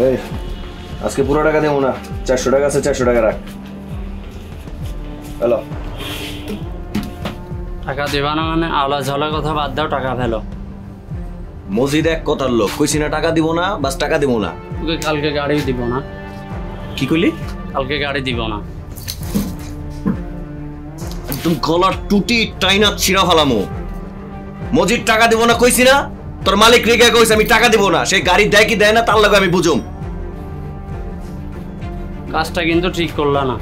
এই আজকে পুরো টাকা দেবো না, 400 টাকা আছে, 400 টাকা রাখ। হ্যালো, টাকা দেবা না মানে? আওলা ঝলা কথা বাদ দাও, টাকা ফেলো। মজিদ এক কথার লোক, কইছি না টাকা দিব না, বাস টাকা দিব না। তোকে কালকে গাড়ি দিব না। কি কইলি? কালকে গাড়ি দিব না। একদম গলার টুটি টাইনা ছিঁড়া ফেলামো। মজিদ টাকা দিব না কইছি না, তোর মালিক রেগে কইছে আমি টাকা দিব না। সেই গাড়ি দেয় কি দেয় না তার লাগে আমি বুঝুম। কাজটা কিন্তু ঠিক করলা না।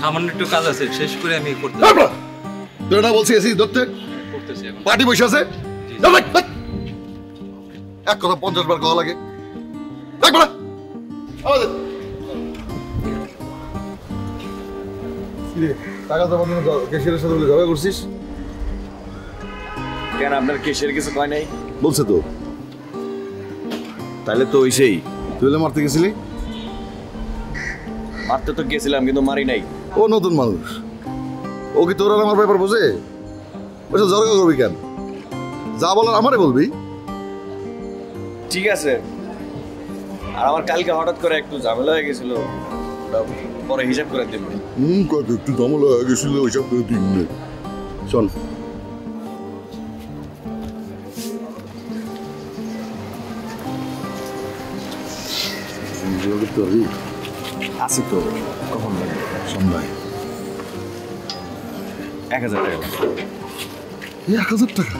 সামান্য একটু কাজ আছে, শেষ করে আমি করতে তোর না বলছি এসি ধরতে পার্টি বসে আছে। এক কথা 50 বার কওয়া লাগে। টাকা তো ক্যাশিয়ারের সাথে ঝগড়া করছিস কেন? আপনার কেসের কিছু কয় নাই? বলছে তো। তাহলে তো ওইসেই। তুই মারতে গেছিলি? মারতে তো গেছিলাম কিন্তু মারি নাই। ও নতুন মানুষ, ও কি তোর আর আমার ব্যাপার বোঝে? ওইসব ঝগড়া করবি কেন? যা বলার আমারে বলবি। ঠিক আছে। আর আমার কালকে হঠাৎ করে একটু ঝামেলা হয়ে গেছিল, পরে হিসাব করে দেব। কত একটু ঝামেলা হয়ে গেছিল, হিসাব করে দিন। শোন, আছে তো, কখন লাগবে? সন্ধ্যায়। 1000 টাকা। 1000 টাকা?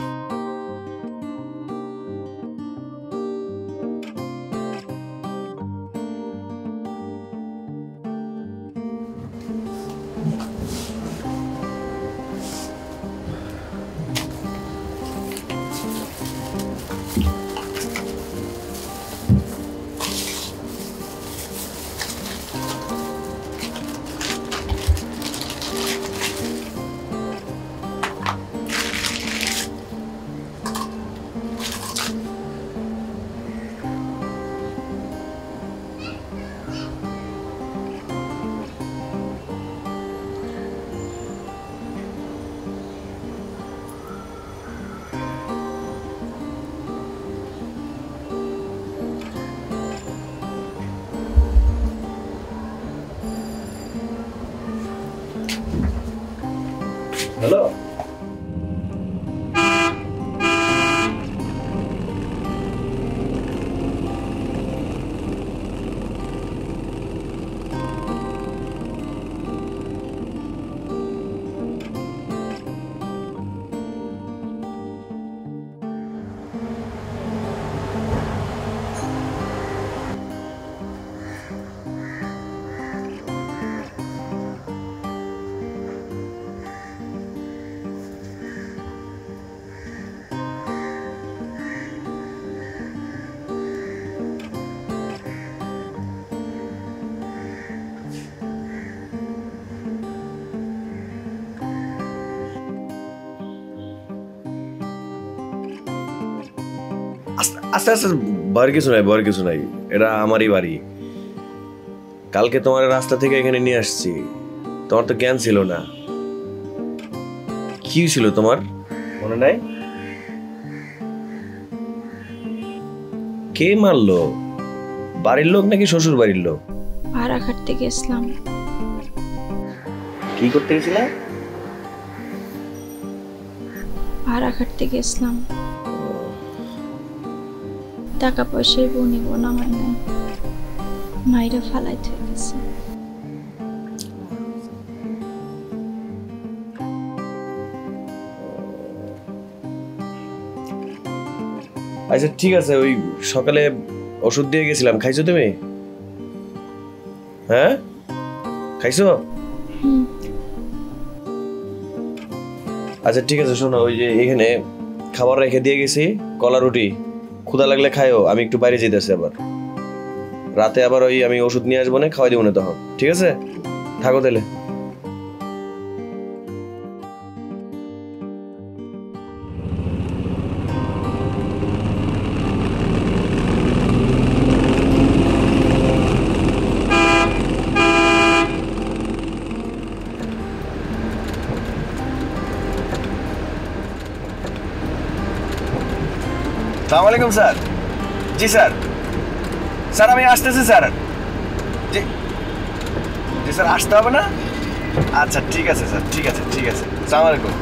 হ্যালো, আস্তে আস্তে, ভয়ের কিছু নাই, এটা আমারই বাড়ি। কালকে তোমার রাস্তা থেকে এখানে নিয়ে আসছি, তোমার তো জ্ঞান ছিল না। কি ছিল তোমার মনে নাই? কে মারলো? বাড়ির লোক নাকি শ্বশুর বাড়ির লোক? ভাড়া খাটতে গেছিলাম। কি করতে গেছিলে? ভাড়া খাটতে গেছিলাম, টাকা পয়সায় বনি বোন আমার নাই, মাইরা ফালাই হয়ে গেছে। আচ্ছা ঠিক আছে, ওই সকালে ওষুধ দিয়ে গেছিলাম, খাইছো তুমি? হ্যাঁ খাইছো? আচ্ছা ঠিক আছে, শোনো, ওই যে এখানে খাবার রেখে দিয়ে গেছি, কলা রুটি, ক্ষুধা লাগলে খাইও। আমি একটু বাইরে যেতেছি, আবার রাতে আবার ওই আমি ওষুধ নিয়ে আসবো না, খাওয়াই দিব না তখন। ঠিক আছে, থাকো তাহলে। আসসালামু আলাইকুম স্যার। জি স্যার, স্যার আমি আসতেছি স্যার। জি জি স্যার, আসতে হবে না? আচ্ছা ঠিক আছে স্যার, ঠিক আছে ঠিক আছে। আসসালামু আলাইকুম।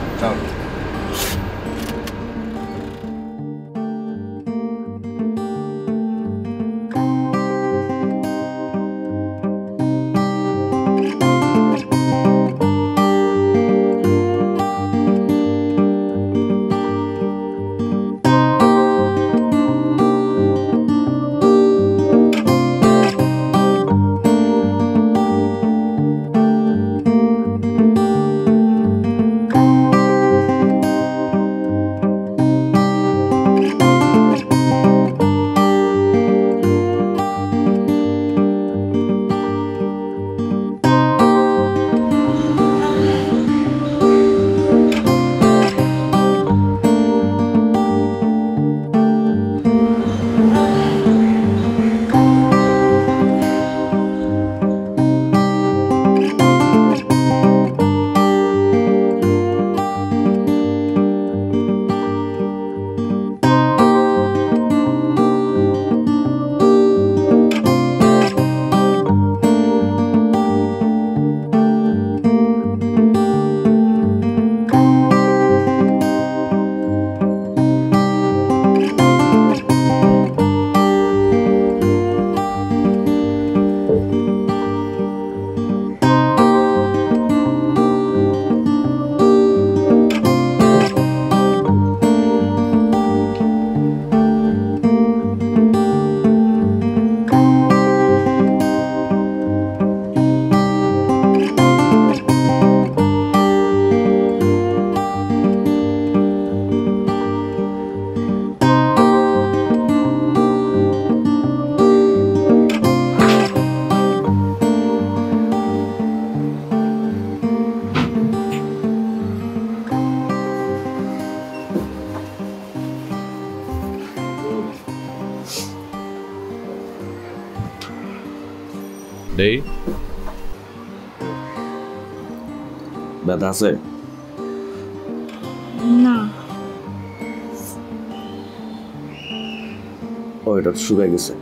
দেই ব্যথা আছে না? ও এটা শুকাই গেছে।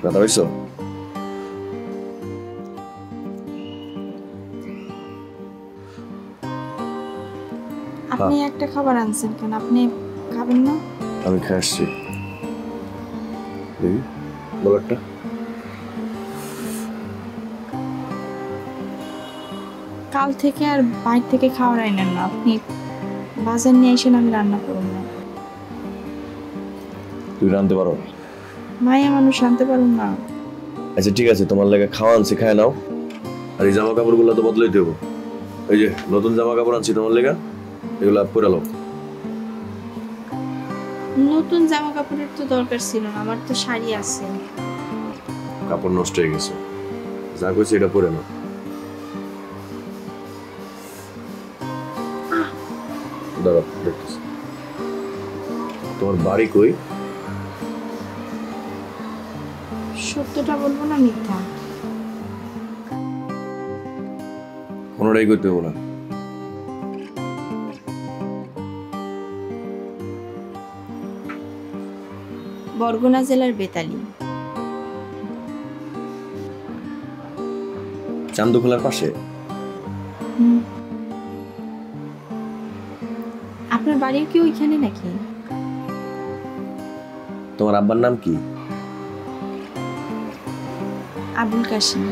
ব্যথা হয়েছ? আপনি একটা খাবার আনছেন কেন? আপনি খাবেন না? আমি খেয়ে আসছি। দেখি বলারটা কাল থেকে আর বাইরে থেকে খাবার আইনেন না। আপনি বাজার নিয়ে এসে আমি রান্না করব না। তুই রাঁধতে পারো? মায়া মানুষ আনতে পারুন না। আচ্ছা ঠিক আছে, তোমার লাগে খাওয়া আনছি, খায় নাও। আর এই জামা কাপড়গুলো তো বদলাই দেবো। এই যে নতুন জামা কাপড় আনছি তোমার লেগা, এগুলো পরে লো। নতুন জামা কাপড়ের তো দরকার ছিল না, আমার তো শাড়ি আছে। কাপড় নষ্ট হয়ে গেছে, যা কইছি এটা পরে নাও। দাঁড়াও দেখতেছি। তোমার বাড়ি কই? সত্যটা বলবো না মিথ্যা? কোনোটাই করতে হবো না। বরগুনা জেলার বেতালি। চান্দখোলার পাশে? হুম। আপনার বাড়িও কি ওইখানে নাকি? তোমার আব্বার নাম কি? আবুল কাশিম।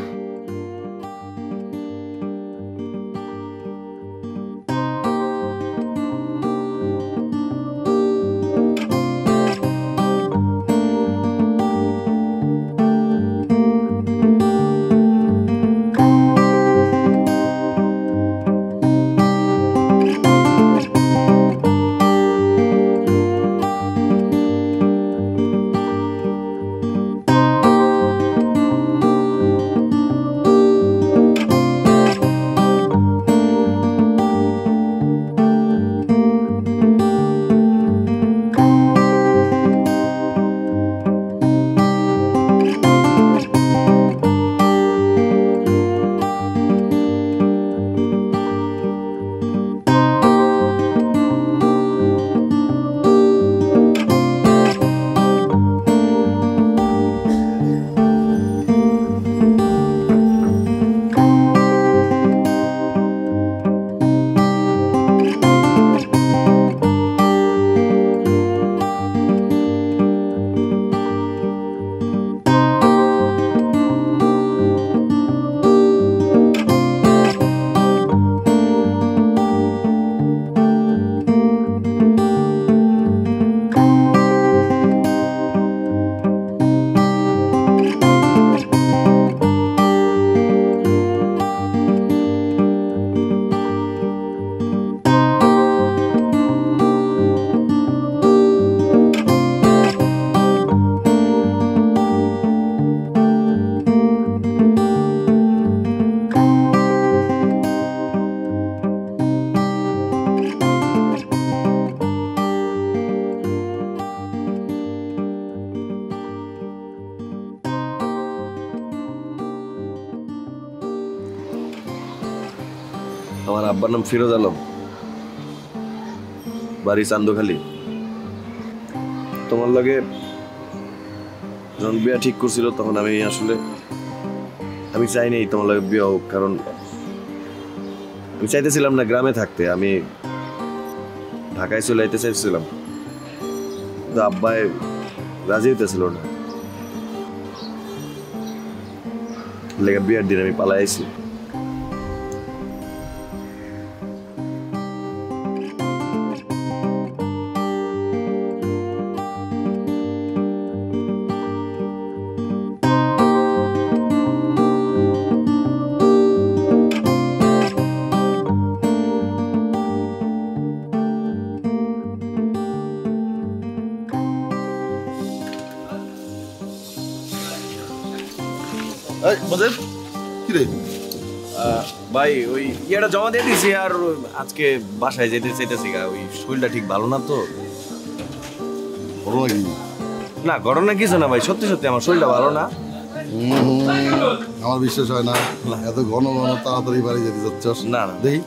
আমার আব্বার নাম ফিরোজ আলম, বাড়ি চান্দখালি। তোমার লাগে যখন বিয়া ঠিক করছিল তখন আমি চাইনি তোমার লাগে বিয়া হোক, কারণ আমি চাইতেছিলাম না গ্রামে থাকতে, আমি ঢাকায় চলে যেতে চাইছিলাম, কিন্তু আব্বাই রাজি হইতেছিল না। লেগে বিয়ার দিন আমি পালাই আইছি। এই মজেদ কি রে? ভাই ওই ইয়েটা জমা দিয়ে দিছি, আর আজকে বাসায় যেতে চাইতেছি গা, ওই শরীরটা ঠিক ভালো না তো। বড় নাকি? না ঘটনা কিছু না ভাই, সত্যি সত্যি আমার শরীরটা ভালো না। আমার বিশ্বাস হয় না, এত ঘন ঘন তাড়াতাড়ি বাড়ি যেতে যাচ্ছস। না না দেখি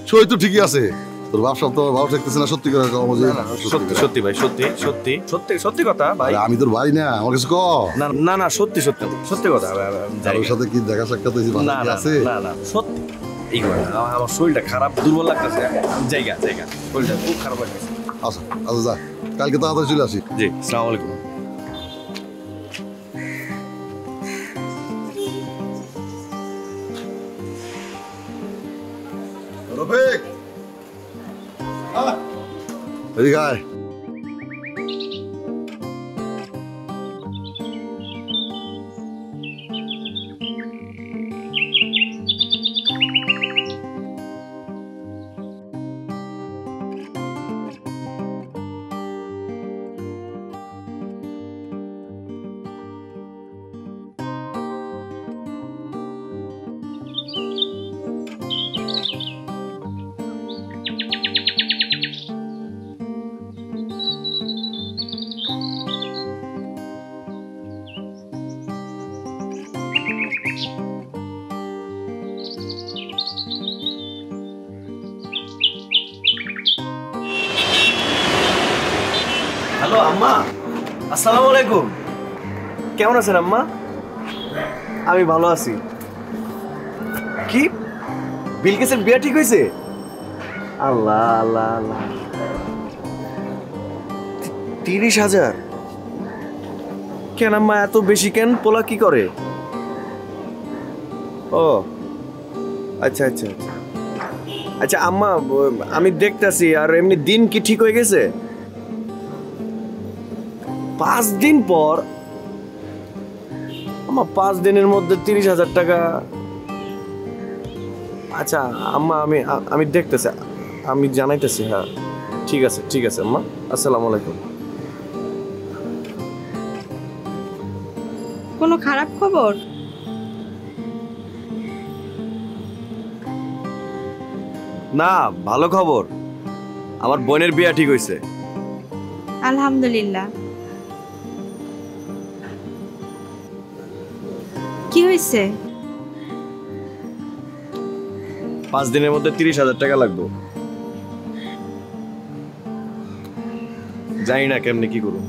শরীর তো ঠিকই আছে, তোর বাপসা তো ভালো থাকতেছে না, সত্যি করে কও মজেদ। সত্যি সত্যি ভাই, সত্যি সত্যি সত্যি সত্যি কথা ভাই। আরে আমি তোর ভাই না, আমার কাছে ক। না না না সত্যি সত্যি সত্যি কথা। আমি জানি ওর সাথে কি দেখা সাক্ষাৎ হয়েছে? না ভালো কি না আছে? না না সত্যি এই কথা। আমার শরীরটা খারাপ, দুর্বল লাগতেছে। জায়গা জায়গা শরীরটা খুব খারাপ লাগতেছে। আচ্ছা আচ্ছা যা, কালকে তাড়াতাড়ি চলে আসি। জি আসসালামু আলাইকুম। রফিক এদিকে আয়। হ্যালো আম্মা, আসসালামু আলাইকুম। কেমন আছেন আম্মা? আমি ভালো আছি। কি বিলকিসের বিয়ে ঠিক হয়েছে? আল্লাহ আল্লাহ আল্লাহ, 30,000? কেন আম্মা এত বেশি কেন? পোলা কি করে? ও আচ্ছা আচ্ছা আচ্ছা আচ্ছা আম্মা, আমি দেখতেছি। আর এমনি দিন কি ঠিক হয়ে গেছে? 5 দিন পর? আম্মা 5 দিনের মধ্যে 30,000 টাকা? আচ্ছা আম্মা, আমি দেখতেছি, আমি জানাইতেছি। হ্যাঁ ঠিক আছে ঠিক আছে আম্মা, আসসালামু আলাইকুম। কোনো খারাপ খবর? না, ভালো খবর। আমার বোনের বিয়ে ঠিক হয়েছে। আলহামদুলিল্লাহ। কি হয়েছে? 5 দিনের মধ্যে 30,000 টাকা লাগবে। জানি না কেমনে কি করব।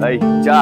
এই চা।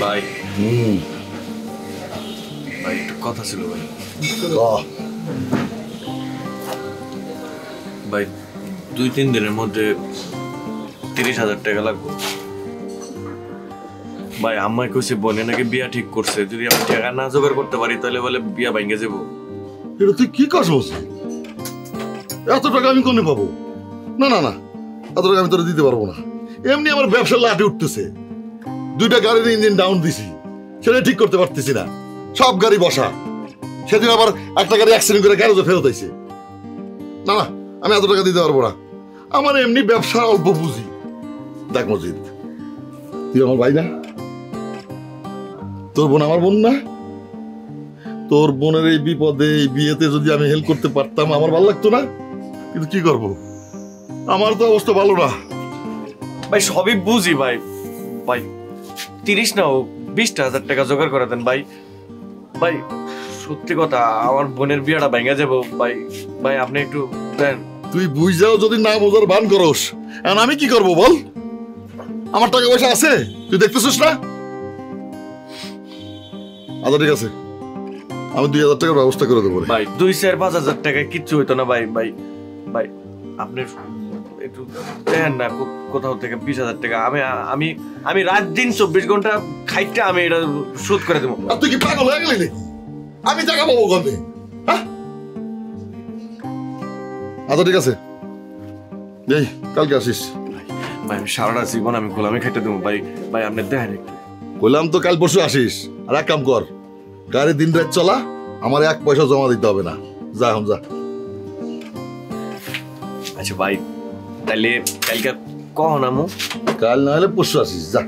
ভাই ভাই একটু কথা ছিল ভাই। ভাই 2-3 দিনের মধ্যে 30,000 টাকা লাগবে। ভাই আম্মাই কইছে বোনে নাকি বিয়া ঠিক করছে, যদি আমি টাকা না জোগাড় করতে পারি তাহলে বলে বিয়া ভাঙ্গে যাবো। এটা তুই কি কাজ বলছিস? এত টাকা আমি কোনে পাবো? না না না, এত টাকা আমি তোরা দিতে পারবো না। এমনি আমার ব্যবসা লাটে উঠতেছে। 2টা গাড়ির ইঞ্জিন ডাউন দিছি, সেটা ঠিক করতে পারতেছি না। সব গাড়ি বসা। সেদিন আবার একটা গাড়ি অ্যাক্সিডেন্ট করে গ্যারেজে ফেরত আইছে। না না, আমি এত টাকা দিতে পারবো না। আমার এমনি ব্যবসা অল্প পুঁজি। দেখ মজিদ, তুই আমার ভাই না? তোর বোন আমার বোন না? তোর বোনের এই বিপদে, এই বিয়েতে যদি আমি হেল্প করতে পারতাম আমার ভালো লাগতো না? কিন্তু কি করব, আমার তো অবস্থা ভালো না। ভাই সবই বুঝি ভাই। ভাই 30 না হোক 20,000 টাকা জোগাড় করে দেন ভাই। ভাই সত্যি কথা, আমার বোনের বিয়েটা ভেঙে যাবো ভাই। ভাই আপনি একটু দেন। তুই বুঝাও যদি না বোঝার ভান করস, এখন আমি কি করব বল? আমার টাকা পয়সা আছে, তুই দেখতেছিস না? আচ্ছা ঠিক আছে, আমি 2,000 টাকার ব্যবস্থা করে দেবো রে। ভাই 2,000-5,000 টাকায় কিচ্ছু হইতো না ভাই। ভাই ভাই আপনি একটু দেন না কোথাও থেকে 20,000 টাকা। আমি আমি আমি রাত দিন 24 ঘন্টা খাইতে আমি এটা শোধ করে দেবো। আর তুই কি পাগল হয়ে গেলি? আমি টাকা পাবো কবে? হ্যাঁ, আচ্ছা ঠিক আছে, এই কালকে আসিস। ভাই আমি সারাটা জীবন আমি গোলামি খাইতে দেবো ভাই। ভাই আপনি দেখেন একটু। বললাম তো কাল পরশু আসিস। আর এক কাম কর, গাড়ি দিন রাত চলা, আমার 1 পয়সা জমা দিতে হবে না। যা এখন যা। আচ্ছা ভাই তাহলে কালকে কখন আমু? কাল না হলে পরশু আসিস, যা।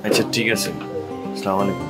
আচ্ছা ঠিক আছে, আসসালামু আলাইকুম।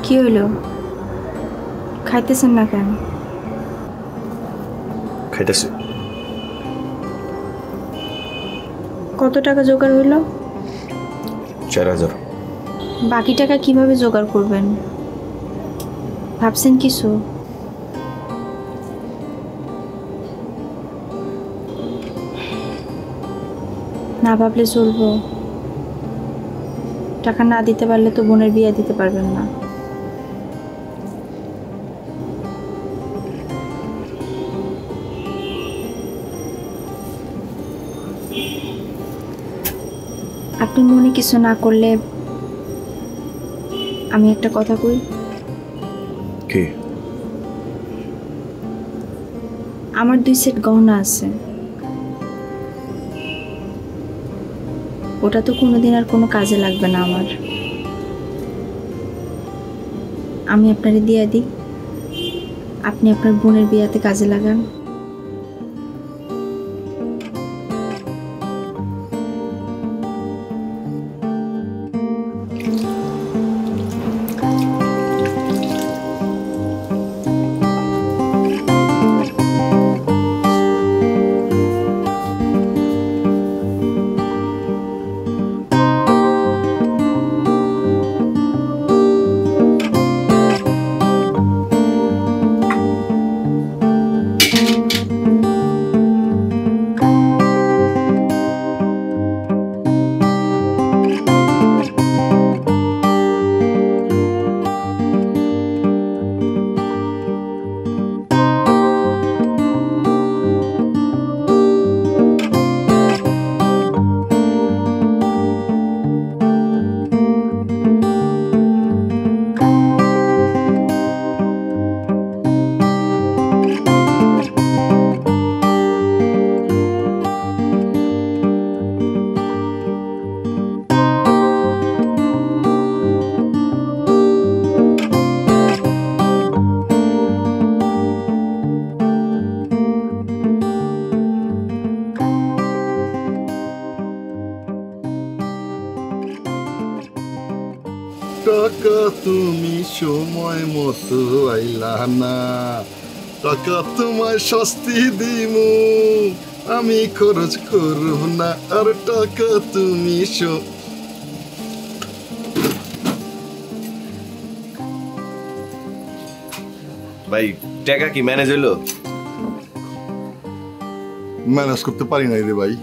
কি হলো, খাইতেছেন না কেন? খাইতেছি। কত টাকা জোগাড় হইলো? 4,000। বাকি টাকা কিভাবে জোগাড় করবেন ভাবছেন কিছু? না ভাবলে চলবো। টাকা না দিতে পারলে তো বোনের বিয়ে দিতে পারবেন না। আপনি মনে কিছু না করলে আমি একটা কথা কই। কি? আমার 2 সেট গহনা আছে, ওটা তো কোনোদিন আর কোনো কাজে লাগবে না আমার। আমি আপনারে দিয়ে দিই, আপনি আপনার বোনের বিয়াতে কাজে লাগান। টাকা তুমি সময় মতো আইলা না, টাকা তোমায় শাস্তি দিমু, আমি খরচ করব না। আর টাকা তুমি ভাই টাকা কি ম্যানেজ হইলো? ম্যানেজ করতে পারি নাই রে ভাই।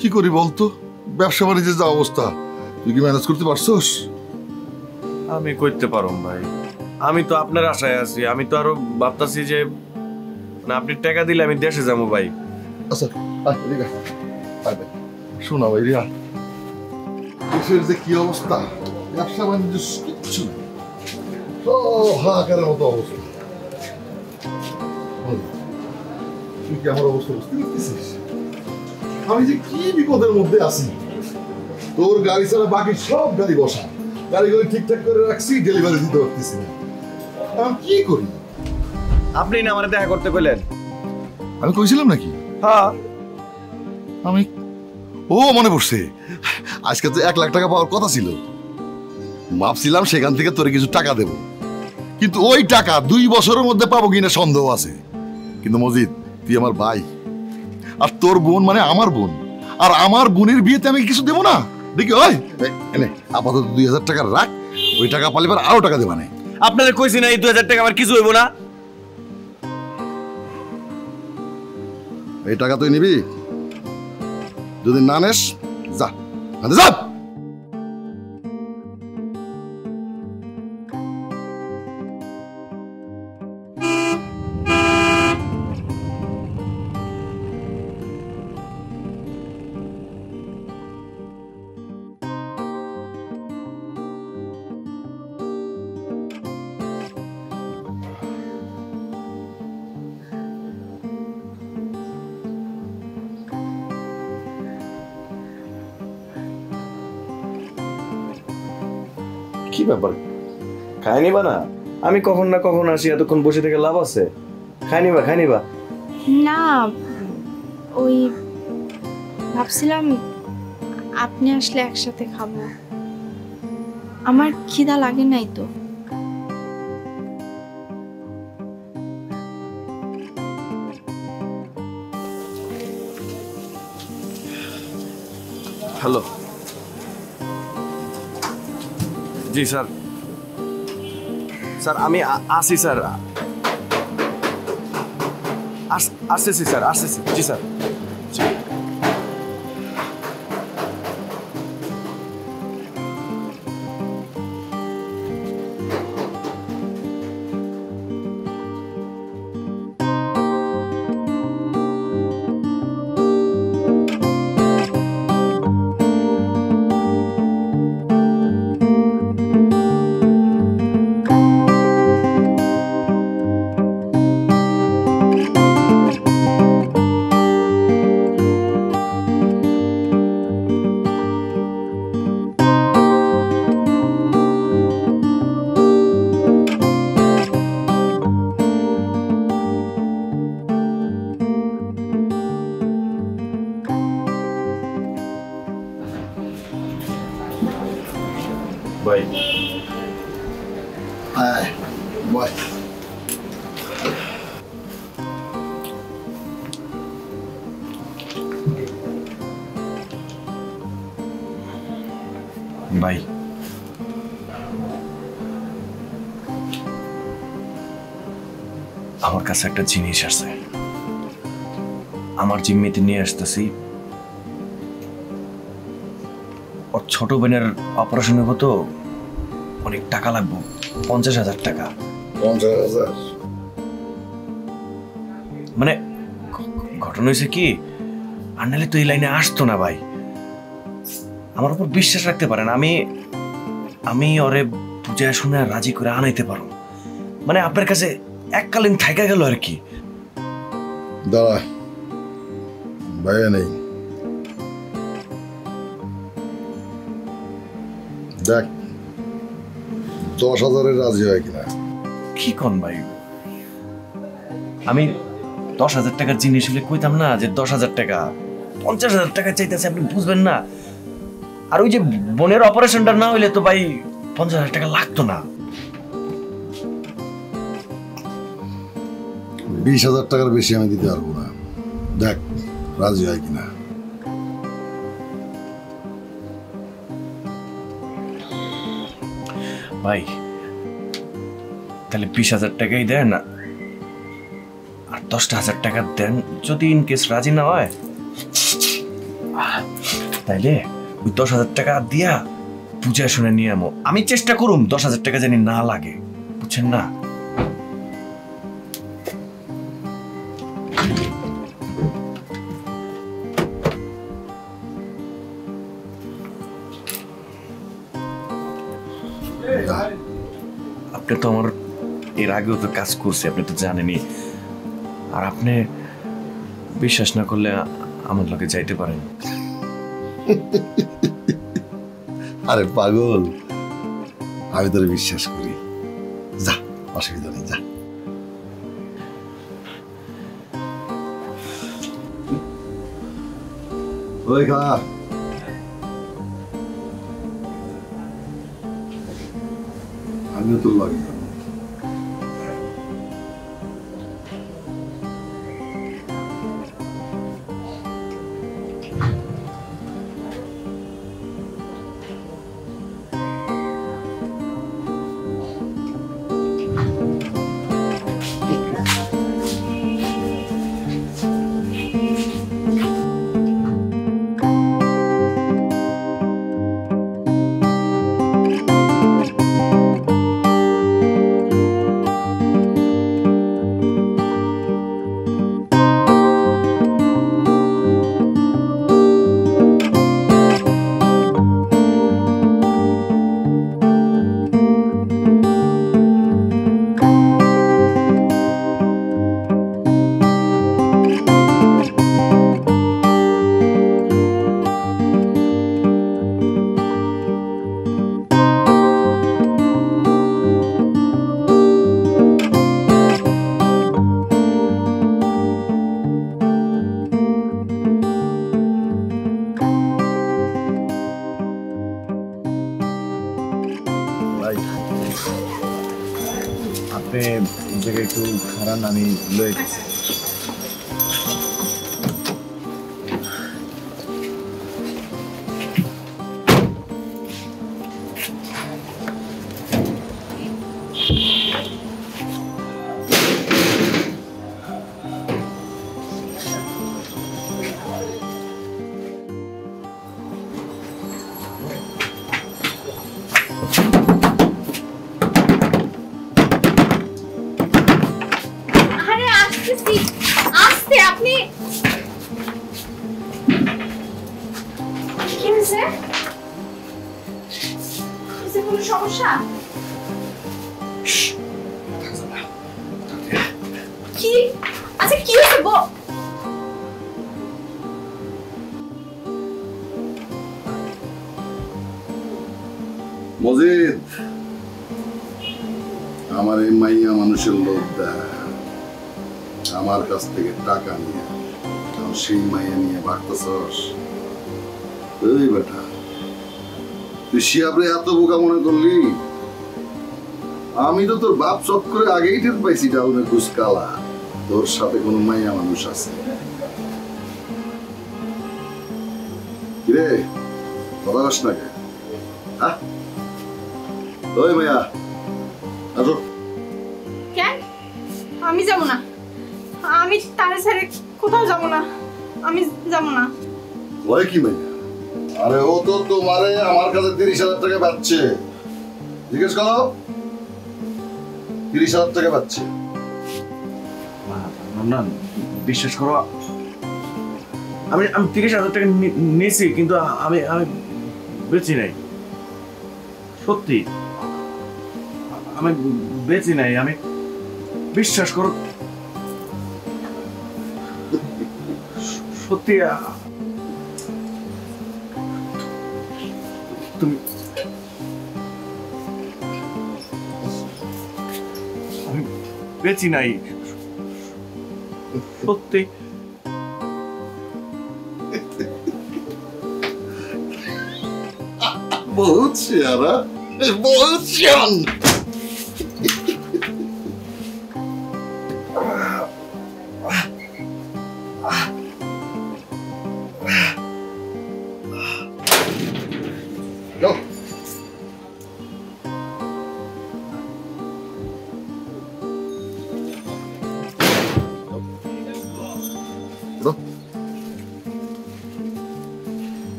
কি করি বলতো, ব্যবসা বাণিজ্যের যা অবস্থা, তুই কি ম্যানেজ করতে পারছস? আমি করতে পারুম ভাই, আমি তো আপনার আশায় আছি। আমি তো আরো ভাবতাছি যে না, আপনি টাকা দিলে আমি দেশে যাবো ভাই। আচ্ছা আয় এদিকে আয়। আয় ভাই, শোনা ভাই রিয়া, দেশের যে কি অবস্থা, ব্যবসা বাণিজ্য কিচ্ছু নেই, সব হাহাকারের মতো অবস্থা। বল, তুই কি আমার অবস্থা বুঝতে পারতেছিস? আমি যে কি বিপদের মধ্যে আছি। তোর গাড়ি ছাড়া বাকি সব গাড়ি বসা, গাড়িগুলো ঠিকঠাক করে রাখছি, ডেলিভারি দিতে পারতেছি না। আমি কি করি? আপনি না আমার দেখা করতে কইলেন। আমি কইছিলাম নাকি? হ্যাঁ, আমি ও মনে পড়ছে, আজকে তো 1 লাখ টাকা পাওয়ার কথা ছিল। ভাবছিলাম সেখান থেকে তোরে কিছু টাকা দেব, কিন্তু ওই টাকা 2 বছরের মধ্যে পাবো কিনা সন্দেহ আছে। কিন্তু মজিদ, তুই আমার ভাই, আর তোর বোন মানে আমার বোন, আর আমার বোনের বিয়েতে আমি কিছু দেবো না? দেখি ওই এনে আপাতত 2000 টাকা রাখ, ওই টাকা পালে পর আরো টাকা দেবা না। আপনাদের কইছি না এই 2000 টাকা আমার কিছু হইব না। এই টাকা তুই নিবি, যদি না নেস যা, যা। কি ব্যাপার, খাই নিবা না? আমি কখন না কখন আসি, এতক্ষণ বসে থেকে লাভ আছে? খাই নিবা, খাই নিবা। না, ওই ভাবছিলাম আপনি আসলে একসাথে খাবো। আমার খিদা লাগে নাই তো। হ্যালো, জি স্যার। স্যার আমি আসি স্যার, আসতেছি স্যার, আসতেছি। জি স্যার। ভাই আয় বয়। ভাই, আমার কাছে একটা জিনিস আছে, আমার জিম্মিতে নিয়ে আসতেছি। ওর ছোট বোনের অপারেশন হবো তো, অনেক টাকা লাগবে, 50,000 টাকা। 50,000? মানে ঘটনা হয়েছে কি, আর নাহলে তো এই লাইনে আসতো না ভাই। আমার উপর বিশ্বাস রাখতে পারেন, আমি ওরে বুঝে শুনে রাজি করে আনাইতে পারো। মানে আপনার কাছে এককালীন থাইকা গেল আর কি। দাঁড়া, ভাইয়া নেই, দেখ 10,000-এর রাজি হয় কিনা। কি কন ভাই, আমি 10,000 টাকার জিনিস হলে কইতাম না যে 10,000 টাকা। 50,000 টাকা চাইতেছে, আপনি বুঝবেন না। আর ওই যে বোনের অপারেশনটা না হইলে তো ভাই 50,000 টাকা লাগতো না। 20,000 টাকার বেশি আমি দিতে পারবো না, দেখ রাজি হয় কিনা। ভাই তাহলে 20,000 টাকাই দেন, আর 10,000 টাকা দেন, যদি ইন কেস রাজি না হয় তাইলে ওই 10,000 টাকা দিয়া পূজা শুনে নিয়ে আমো। আমি চেষ্টা করুম 10,000 টাকা জানি না লাগে, বুঝছেন না? আপনি তো আমার এর আগেও তো কাজ করছে, আপনি তো জানেনই। আর আপনি বিশ্বাস না করলে আমার লোকে যাইতে পারেন। আরে পাগল, আমি তোরে বিশ্বাস করি। যা, অসুবিধা নেই, যা। ওই খা, আমিও তোর লাগে। আপনি জায়গায় একটু খারাপ, আমি লয়ে গেছি। আস্তে, আপনি কি হয়েছে? কোনো সমস্যা? কি? আচ্ছা কি হয়েছে? মজিদ, আমার এই মাইয়া মানুষের লোক দেয়, আমার কাছ থেকে টাকা নিয়ে সেই মাইয়া নিয়ে ভাগতেছস। এই বেটা, তুই শিয়াবরে এত বোকা মনে করলি? আমি তো তোর বাপ চক্করে আগেই টের পাইছি ডালমে কুচকালা তোর সাথে কোনো মাইয়া মানুষ আছে। কিরে, কথা কস না কে? হ্যাঁ, ওই মাইয়া আসো। কেন? আমি যাব না, আমি তারে ছেড়ে কোথাও যাব না, আমি যাব না। ওই কি মাইয়া? আরে ও তো তোমারে আমার কাছে 30,000 টাকা পাচ্ছে। জিজ্ঞেস করো, 30,000 টাকা পাচ্ছে। না, বিশ্বাস করো, আমি 30,000 টাকা নিয়েছি, কিন্তু আমি বেচি নাই। সত্যি আমি বেচি নাই, আমি বিশ্বাস করো, সত্যি। তুমি আমি বেচি নাই, সত্যি। বহুত শিয়ারা, বহুত শিয়ান।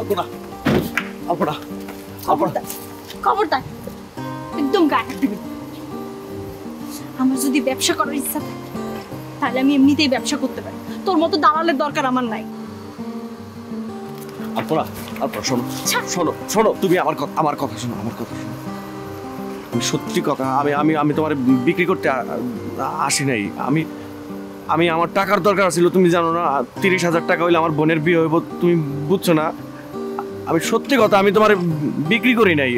আলপনা আলপনা খবরদার খবরদার একদম গায়ে হাত দিবি না। আমার যদি ব্যবসা করার ইচ্ছা থাকে তাহলে আমি এমনিতেই ব্যবসা করতে পারি, তোর মতো দালালের দরকার আমার নাই। আলপনা আলপনা শোনো শোনো শোনো, তুমি আমার কথা শোনো, আমার কথা শোনো। আমি সত্যি কথা, আমি আমি তোমার বিক্রি করতে আসি নাই। আমি আমি আমার টাকার দরকার ছিল, তুমি জানো না 30,000 টাকা হইলে আমার বোনের বিয়ে হইব, তুমি বুঝছো না? আমি সত্যি কথা, আমি তোমার বিক্রি করি নাই।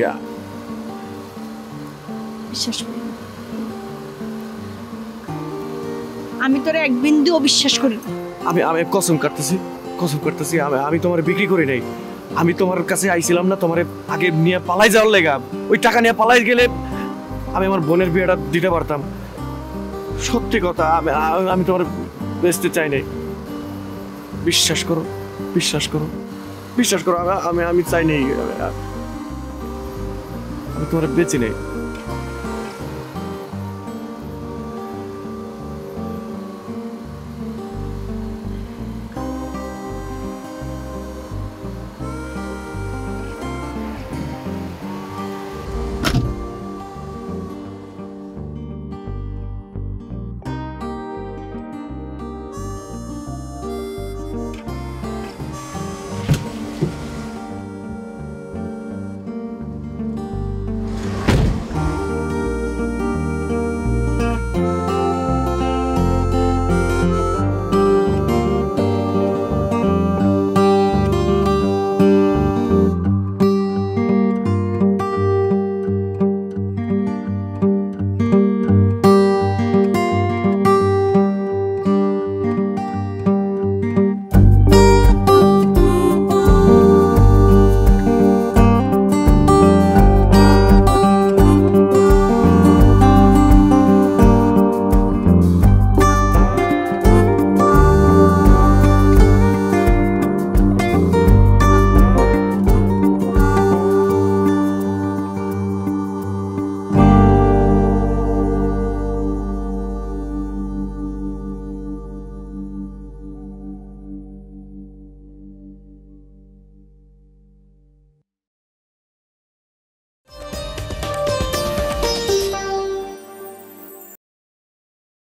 বিশ্বাস করি না। আমি তোরে এক বিন্দুও বিশ্বাস করি না। আমি আমি কসম কাটতেছি আমি তোমার বিক্রি করি নাই। আমি তোমার কাছে আইছিলাম না তোমার আগে নিয়ে পালাই যাওয়ার লেগা, ওই টাকা নিয়ে পালাই গেলে আমি আমার বোনের বিয়েটা দিতে পারতাম। সত্যি কথা, আমি তোমার বেচতে চাই নাই। বিশ্বাস করো বিশ্বাস করো বিশ্বাস করো, আমি চাই নাই, আমি তোমার বেঁচে নেই।